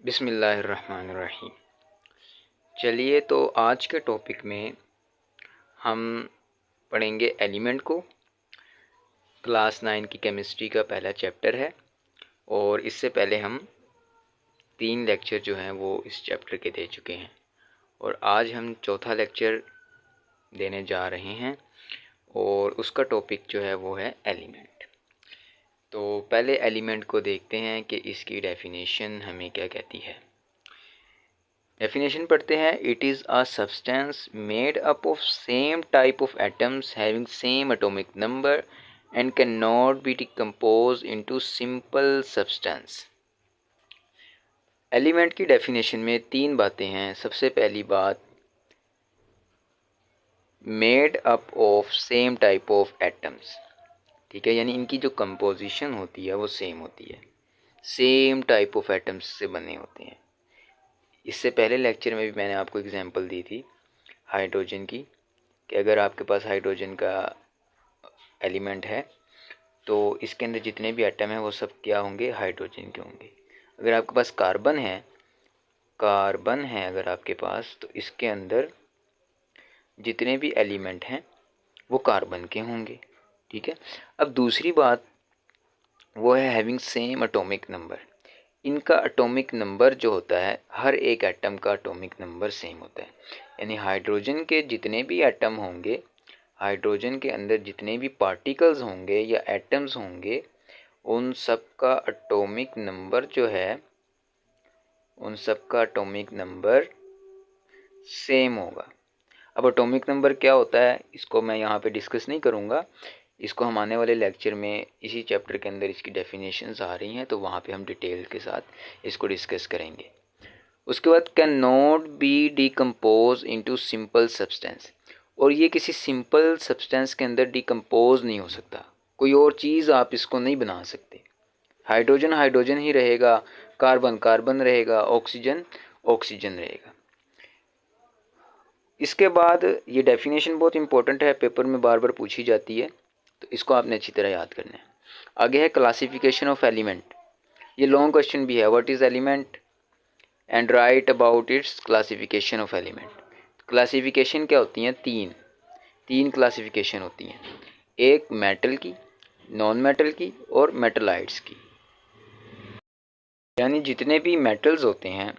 बिस्मिल्लाहिर्रहमानिर्रहीम। चलिए, तो आज के टॉपिक में हम पढ़ेंगे एलिमेंट को। क्लास 9 की केमिस्ट्री का पहला चैप्टर है और इससे पहले हम 3 लेक्चर जो हैं वो इस चैप्टर के दे चुके हैं और आज हम चौथा लेक्चर देने जा रहे हैं और उसका टॉपिक जो है वो है एलिमेंट। तो पहले एलिमेंट को देखते हैं कि इसकी डेफिनेशन हमें क्या कहती है। डेफिनेशन पढ़ते हैं। It is a substance made up of same type of atoms having same atomic number and can not be decompose into simple substance. Element की डेफिनेशन में 3 बातें हैं। सबसे पहली बात, made up of same type of atoms, ठीक है, यानी इनकी जो कंपोजिशन होती है वो सेम होती है, सेम टाइप ऑफ एटम्स से बने होते हैं। इससे पहले लेक्चर में भी मैंने आपको एग्जांपल दी थी हाइड्रोजन की, कि अगर आपके पास हाइड्रोजन का एलिमेंट है तो इसके अंदर जितने भी एटम हैं वो सब क्या होंगे, हाइड्रोजन के होंगे। अगर आपके पास कार्बन है अगर आपके पास, तो इसके अंदर जितने भी एलिमेंट हैं वो कार्बन के होंगे, ठीक है। अब दूसरी बात वो है हैविंग सेम एटॉमिक नंबर। इनका एटॉमिक नंबर जो होता है, हर एक एटम का एटॉमिक नंबर सेम होता है, यानी हाइड्रोजन के जितने भी एटम होंगे, हाइड्रोजन के अंदर जितने भी पार्टिकल्स होंगे या एटम्स होंगे, उन सब का एटॉमिक नंबर जो है, उन सब का एटॉमिक नंबर सेम होगा। अब एटॉमिक नंबर क्या होता है इसको मैं यहाँ पे डिस्कस नहीं करूँगा, इसको हम आने वाले लेक्चर में इसी चैप्टर के अंदर इसकी डेफिनेशंस आ रही हैं तो वहाँ पे हम डिटेल के साथ इसको डिस्कस करेंगे। उसके बाद can not be decompose into simple substance, और ये किसी सिंपल सब्सटेंस के अंदर डिकम्पोज नहीं हो सकता, कोई और चीज़ आप इसको नहीं बना सकते। हाइड्रोजन हाइड्रोजन ही रहेगा, कार्बन कार्बन रहेगा, ऑक्सीजन ऑक्सीजन रहेगा। इसके बाद ये डेफिनेशन बहुत इंपॉर्टेंट है, पेपर में बार बार पूछी जाती है, तो इसको आपने अच्छी तरह याद करना है। आगे है क्लासिफिकेशन ऑफ एलिमेंट। ये लॉन्ग क्वेश्चन भी है, what is element and right about it's classification of element. Classification क्या होती हैं, तीन क्लासिफिकेशन होती हैं, एक मेटल की, नॉन मेटल की और मेटलाइट्स की। यानी जितने भी मेटल्स होते हैं,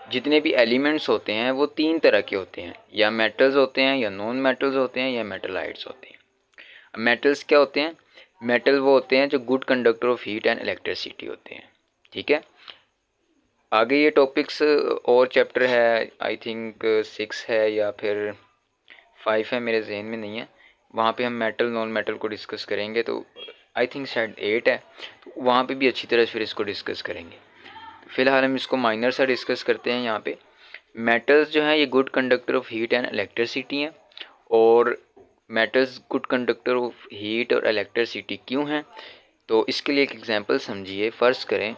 जितने भी एलिमेंट्स होते हैं वो 3 तरह के होते हैं, या मेटल्स होते हैं, या नॉन मेटल्स होते हैं, या मेटलाइट्स होते हैं। मेटल्स क्या होते हैं, मेटल वो होते हैं जो good conductor of heat and electricity होते हैं, ठीक है। आगे ये टॉपिक्स और चैप्टर है, आई थिंक 6 है या फिर 5 है, मेरे जहन में नहीं है, वहाँ पे हम मेटल नॉन मेटल को डिस्कस करेंगे, तो आई थिंक शायद 8 है, तो वहाँ पे भी अच्छी तरह से फिर इसको डिस्कस करेंगे। फ़िलहाल हम इसको माइनर सा डिस्कस करते हैं। यहाँ पे मेटल्स जो हैं ये good conductor of heat and electricity हैं, और metals good conductor of heat और इलेक्ट्रिसिटी क्यों हैं, तो इसके लिए एक एग्जांपल समझिए। फ़र्ज़ करें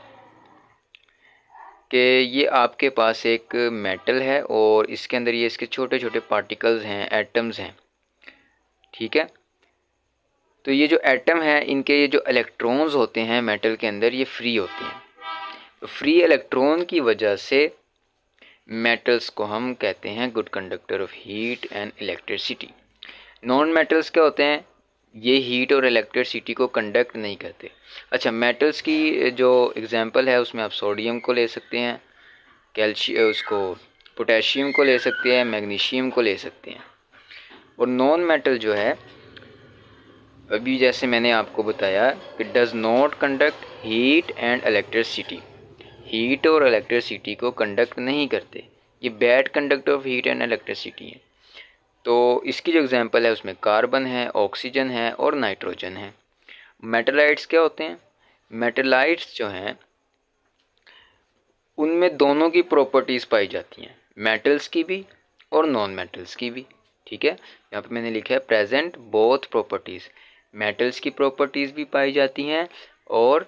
कि ये आपके पास एक मेटल है और इसके अंदर ये इसके छोटे छोटे पार्टिकल्स हैं, एटम्स हैं, ठीक है। तो ये जो एटम है, इनके ये जो इलेक्ट्रॉन्स होते हैं मेटल के अंदर, ये फ्री होते हैं। तो फ्री इलेक्ट्रॉन की वजह से मेटल्स को हम कहते हैं good conductor of heat and electricity. Non metals क्या होते हैं, ये हीट और इलेक्ट्रिसिटी को कंडक्ट नहीं करते। अच्छा, मेटल्स की जो एग्जांपल है उसमें आप सोडियम को ले सकते हैं, उसको पोटेशियम को ले सकते हैं, मैग्नीशियम को ले सकते हैं। और नॉन मेटल जो है, अभी जैसे मैंने आपको बताया, it does not conduct heat and electricity, heat और इलेक्ट्रिसिटी को कंडक्ट नहीं करते, ये bad conductor of heat and electricity है। तो इसकी जो एग्जांपल है उसमें कार्बन है, ऑक्सीजन है और नाइट्रोजन है। मेटलाइट्स क्या होते हैं, मेटलाइट्स जो हैं उनमें दोनों की प्रॉपर्टीज़ पाई जाती हैं, मेटल्स की भी और नॉन मेटल्स की भी, ठीक है। यहाँ पे मैंने लिखा है प्रेजेंट बोथ प्रॉपर्टीज़, मेटल्स की प्रॉपर्टीज़ भी पाई जाती हैं और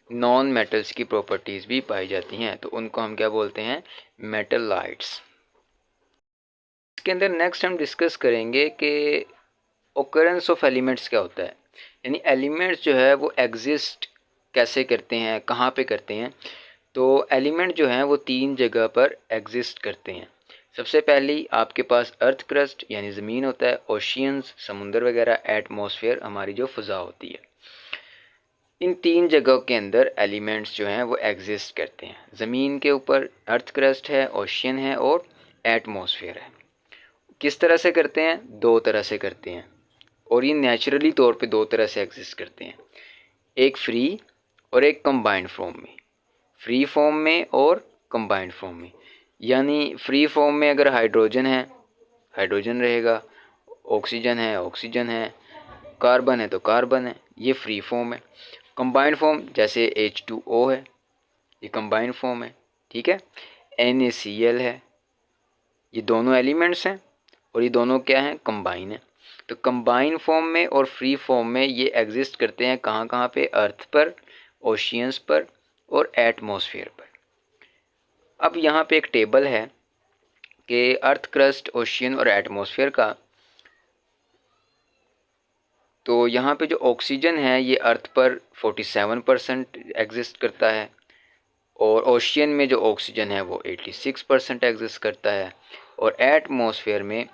नॉन मेटल्स की प्रॉपर्टीज़ भी पाई जाती हैं, तो उनको हम क्या बोलते हैं, मेटलाइट्स। इसके अंदर नेक्स्ट हम डिस्कस करेंगे कि ओकरेंस ऑफ एलिमेंट्स क्या होता है, यानी एलिमेंट्स जो है वो एग्जिस्ट कैसे करते हैं, कहाँ पे करते हैं। तो एलिमेंट जो हैं वो 3 जगह पर एग्जिस्ट करते हैं। सबसे पहली आपके पास अर्थ क्रस्ट यानी ज़मीन होता है, ओशियंस समुंदर वगैरह, एटमॉस्फेयर हमारी जो फ़ज़ा होती है। इन 3 जगहों के अंदर एलिमेंट्स जो हैं वो एग्जिस्ट करते हैं। ज़मीन के ऊपर अर्थ क्रस्ट है, ओशियन है और एटमॉस्फेयर है। किस तरह से करते हैं? 2 तरह से करते हैं और ये नेचुरली तौर पे 2 तरह से एग्जिस्ट करते हैं, एक फ्री और एक कंबाइंड फॉर्म में। फ्री फॉर्म में और कंबाइंड फॉर्म में, यानी फ्री फॉर्म में अगर हाइड्रोजन है हाइड्रोजन रहेगा, ऑक्सीजन है ऑक्सीजन है, कार्बन है तो कार्बन है, ये फ्री फॉर्म है। कंबाइंड फॉर्म जैसे H2O है, ये कंबाइंड फॉर्म है, ठीक है। NaCl है, ये दोनों एलिमेंट्स हैं और ये दोनों क्या हैं? कंबाइन है। तो कंबाइन फॉर्म में और फ्री फॉर्म में ये एग्जिस्ट करते हैं कहाँ कहाँ पे? अर्थ पर, ओशियंस पर और एटमॉस्फेयर पर। अब यहाँ पे एक टेबल है कि अर्थ क्रस्ट, ओशियन और एटमॉस्फेयर का। तो यहाँ पे जो ऑक्सीजन है ये अर्थ पर 47% एग्जिस्ट करता है और ओशियन में जो ऑक्सीजन है वो 86% एग्जिस्ट करता है और एटमॉस्फेयर में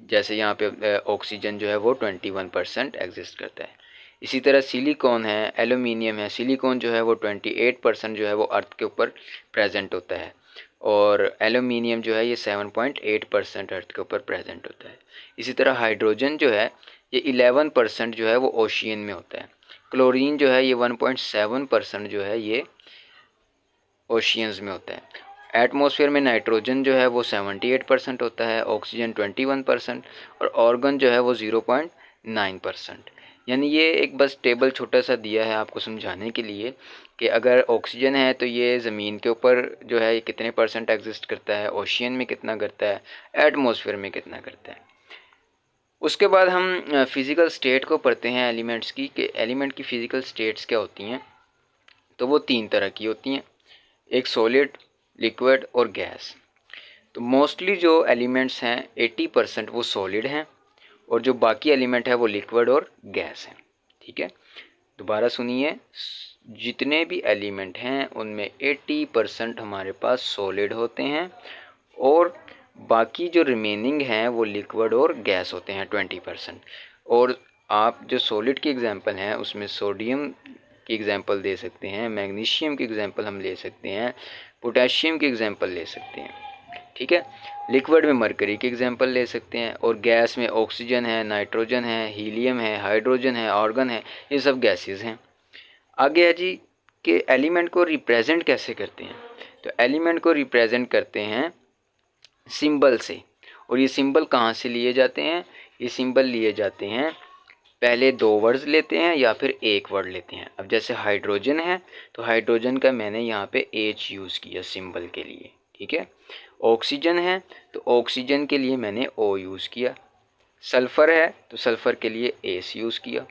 जैसे यहाँ पे ऑक्सीजन जो है वो 21% एग्जिस्ट करता है। इसी तरह सिलिकॉन है, एल्यूमिनियम है। सिलिकॉन जो है वो 28% जो है वो अर्थ के ऊपर प्रेजेंट होता है और एल्यूमिनियम जो है ये 7.8% अर्थ के ऊपर प्रेजेंट होता है। इसी तरह हाइड्रोजन जो है ये 11% जो है वो ओशियन में होता है। क्लोरीन जो है ये 1.7% जो है ये ओशियंस में होता है। एटमॉस्फेयर में नाइट्रोजन जो है वो 78% होता है, ऑक्सीजन 21% और ऑर्गन जो है वो 0.9%। यानी ये एक बस टेबल छोटा सा दिया है आपको समझाने के लिए कि अगर ऑक्सीजन है तो ये ज़मीन के ऊपर जो है ये कितने % एग्जिस्ट करता है, ओशियन में कितना करता है, एटमॉस्फेयर में कितना करता है। उसके बाद हम फ़िज़िकल स्टेट को पढ़ते हैं एलिमेंट्स की, कि एलिमेंट की फ़िज़िकल स्टेट्स क्या होती हैं। तो वो 3 तरह की होती हैं, एक सॉलिड, लिक्विड और गैस। तो मोस्टली जो एलिमेंट्स हैं 80% वो सॉलिड हैं और जो बाकी एलिमेंट है वो लिक्विड और गैस हैं, ठीक है। दोबारा सुनिए, जितने भी एलिमेंट हैं उनमें 80% हमारे पास सॉलिड होते हैं और बाकी जो रिमेनिंग हैं वो लिक्विड और गैस होते हैं 20%। और आप जो सॉलिड की एग्जांपल हैं उसमें सोडियम की एग्जांपल दे सकते हैं, मैग्नीशियम की एग्जांपल हम ले सकते हैं, पोटेशियम की एग्जांपल ले सकते हैं, ठीक है। लिक्विड में मरकरी की एग्जांपल ले सकते हैं और गैस में ऑक्सीजन है, नाइट्रोजन है, हीलियम है, हाइड्रोजन है, आर्गन है, ये सब गैसेस हैं। आगे है जी कि एलिमेंट को रिप्रेजेंट कैसे करते हैं। तो एलिमेंट को रिप्रेजेंट करते हैं सिंबल से। और ये सिंबल कहाँ से लिए जाते हैं? ये सिंबल लिए जाते हैं, पहले 2 वर्ड्स लेते हैं या फिर एक वर्ड लेते हैं। अब जैसे हाइड्रोजन है तो हाइड्रोजन का मैंने यहाँ पे H यूज़ किया सिंबल के लिए, ठीक है। ऑक्सीजन है तो ऑक्सीजन के लिए मैंने O यूज़ किया। सल्फ़र है तो सल्फ़र के लिए एस यूज़ किया।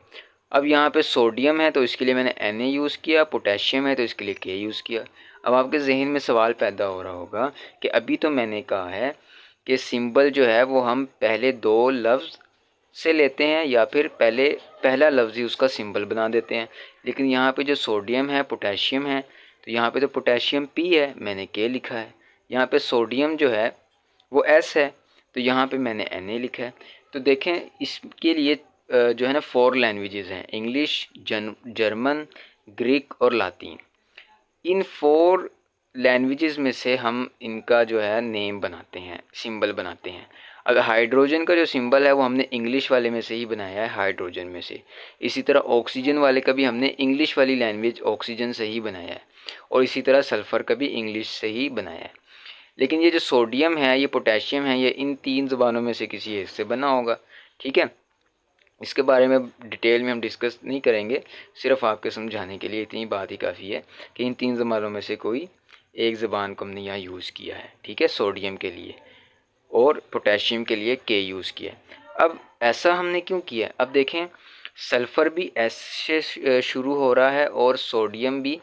अब यहाँ पे सोडियम है तो इसके लिए मैंने Na यूज़ किया, पोटेशियम है तो इसके लिए K यूज़ किया। अब आपके जहन में सवाल पैदा हो रहा होगा कि अभी तो मैंने कहा है कि सिंबल जो है वो हम पहले 2 लफ्ज़ से लेते हैं या फिर पहले पहला लफ्ज़ ही उसका सिंबल बना देते हैं, लेकिन यहाँ पे जो सोडियम है, पोटेशियम है, तो यहाँ पे तो पोटेशियम P है, मैंने K लिखा है। यहाँ पे सोडियम जो है वो S है तो यहाँ पे मैंने Na लिखा है। तो देखें इसके लिए जो है ना 4 लैंग्वेजेस हैं, इंग्लिश, जर्मन, ग्रीक और लातीन। इन 4 लैंग्वेजेस में से हम इनका जो है नेम बनाते हैं, सिंबल बनाते हैं। अगर हाइड्रोजन का जो सिंबल है वो हमने इंग्लिश वाले में से ही बनाया है, हाइड्रोजन में से। इसी तरह ऑक्सीजन वाले का भी हमने इंग्लिश वाली लैंग्वेज ऑक्सीजन से ही बनाया है और इसी तरह सल्फ़र का भी इंग्लिश से ही बनाया है। लेकिन ये जो सोडियम है, ये पोटेशियम है, ये इन 3 ज़बानों में से किसी एक से बना होगा, ठीक है। इसके बारे में डिटेल में हम डिस्कस नहीं करेंगे, सिर्फ आपके समझाने के लिए इतनी बात ही काफ़ी है कि इन 3 ज़बानों में से कोई एक ज़बान को हमने यहाँ यूज़ किया है, ठीक है। सोडियम के लिए और पोटेशियम के लिए K यूज़ किया है। अब ऐसा हमने क्यों किया? अब देखें, सल्फ़र भी S से शुरू हो रहा है और सोडियम भी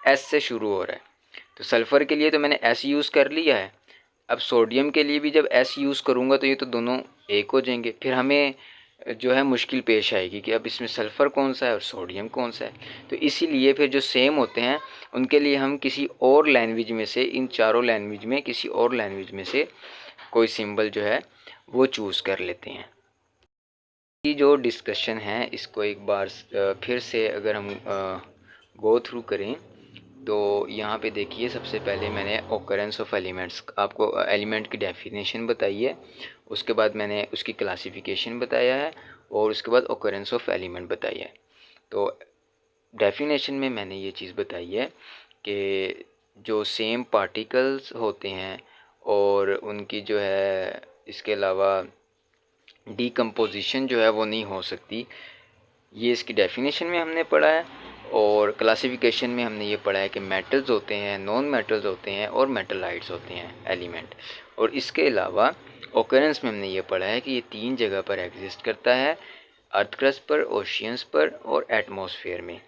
S से शुरू हो रहा है। तो सल्फ़र के लिए तो मैंने S यूज़ कर लिया है, अब सोडियम के लिए भी जब S यूज़ करूँगा तो ये तो दोनों एक हो जाएंगे। फिर हमें जो है मुश्किल पेश आएगी कि अब इसमें सल्फ़र कौन सा है और सोडियम कौन सा है। तो इसीलिए फिर जो सेम होते हैं उनके लिए हम किसी और लैंग्वेज में से, इन चारों लैंग्वेज में किसी और लैंग्वेज में से कोई सिंबल जो है वो चूज़ कर लेते हैं। ये जो डिस्कशन है इसको एक बार फिर से अगर हम गो थ्रू करें तो यहाँ पे देखिए, सबसे पहले मैंने ओकरेंस ऑफ एलिमेंट्स, आपको एलिमेंट की डेफिनेशन बताई है, उसके बाद मैंने उसकी क्लासिफिकेशन बताया है और उसके बाद ओकरेंस ऑफ एलिमेंट बताई है। तो डेफिनेशन में मैंने ये चीज़ बताई है कि जो सेम पार्टिकल्स होते हैं और उनकी जो है इसके अलावा डीकम्पोजिशन जो है वो नहीं हो सकती, ये इसकी डेफिनेशन में हमने पढ़ा है। और क्लासिफिकेशन में हमने ये पढ़ा है कि मेटल्स होते हैं, नॉन मेटल्स होते हैं और मेटलाइट्स होते हैं एलिमेंट। और इसके अलावा ओकरेंस में हमने ये पढ़ा है कि ये 3 जगह पर एग्जिस्ट करता है, अर्थ क्रस्ट पर, ओशियंस पर और एटमॉस्फेयर में।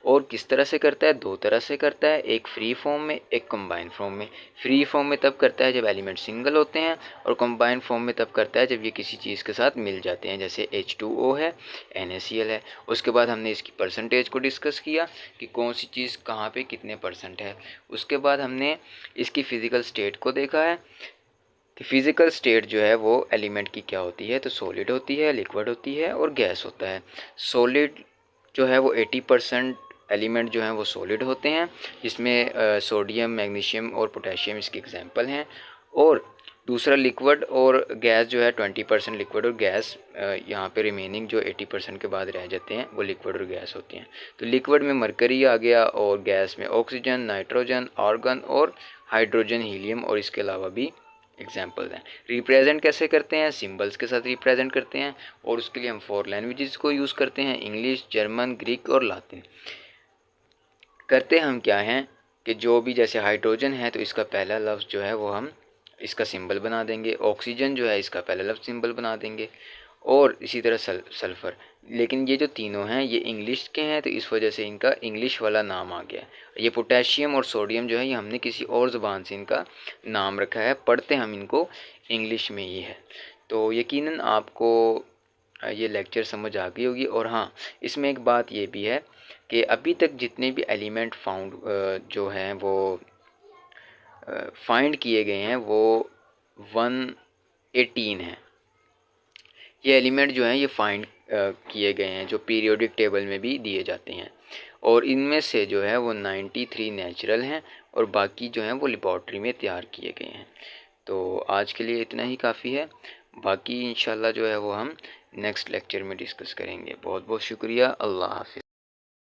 और किस तरह से करता है? 2 तरह से करता है, एक फ्री फॉर्म में, एक कंबाइन फॉर्म में। फ्री फॉर्म में तब करता है जब एलिमेंट सिंगल होते हैं, और कंबाइन फॉर्म में तब करता है जब ये किसी चीज़ के साथ मिल जाते हैं, जैसे H2O है, NaCl है। उसके बाद हमने इसकी परसेंटेज को डिस्कस किया कि कौन सी चीज़ कहाँ पे कितने % है। उसके बाद हमने इसकी फ़िज़िकल स्टेट को देखा है कि फ़िज़िकल स्टेट जो है वो एलिमेंट की क्या होती है। तो सॉलिड होती है, लिक्विड होती है और गैस होता है। सॉलिड जो है वो 80% एलिमेंट जो हैं वो सॉलिड होते हैं, जिसमें सोडियम, मैग्नीशियम और पोटेशियम इसके एग्जांपल हैं। और दूसरा लिक्विड और गैस जो है 20% लिक्विड और गैस, यहाँ पे रिमेनिंग जो 80% के बाद रह जाते हैं वो लिक्विड और गैस होती हैं। तो लिक्विड में मरकरी आ गया और गैस में ऑक्सीजन, नाइट्रोजन, आर्गन और हाइड्रोजन, हीलियम और इसके अलावा भी एग्जाम्पल्स हैं। रिप्रेजेंट कैसे करते हैं? सिंबल्स के साथ रिप्रेजेंट करते हैं और उसके लिए हम 4 लैंग्वेजेस को यूज़ करते हैं, इंग्लिश, जर्मन, ग्रीक और लातिन। करते हम क्या हैं कि जो भी, जैसे हाइड्रोजन है तो इसका पहला लफ्ज़ जो है वो हम इसका सिंबल बना देंगे, ऑक्सीजन जो है इसका पहला लफ्ज़ सिंबल बना देंगे और इसी तरह सल्फ़र। लेकिन ये जो तीनों हैं ये इंग्लिश के हैं तो इस वजह से इनका इंग्लिश वाला नाम आ गया। ये पोटेशियम और सोडियम जो है ये हमने किसी और ज़ुबान से इनका नाम रखा है, पढ़ते हम इनको इंग्लिश में ही है। तो यकीनन आपको ये लेक्चर समझ आ गई होगी। और हाँ, इसमें एक बात ये भी है कि अभी तक जितने भी एलिमेंट फाउंड जो हैं वो फाइंड किए गए हैं वो 118 हैं। ये एलिमेंट जो हैं ये फाइंड किए गए हैं जो पीरियोडिक टेबल में भी दिए जाते हैं, और इनमें से जो है वो 93 नेचुरल हैं और बाकी जो हैं वो लेबॉर्ट्री में तैयार किए गए हैं। तो आज के लिए इतना ही काफ़ी है, बाकी इंशाल्लाह जो है वो हम नेक्स्ट लेक्चर में डिस्कस करेंगे। बहुत बहुत शुक्रिया। अल्लाह हाफ़िज़।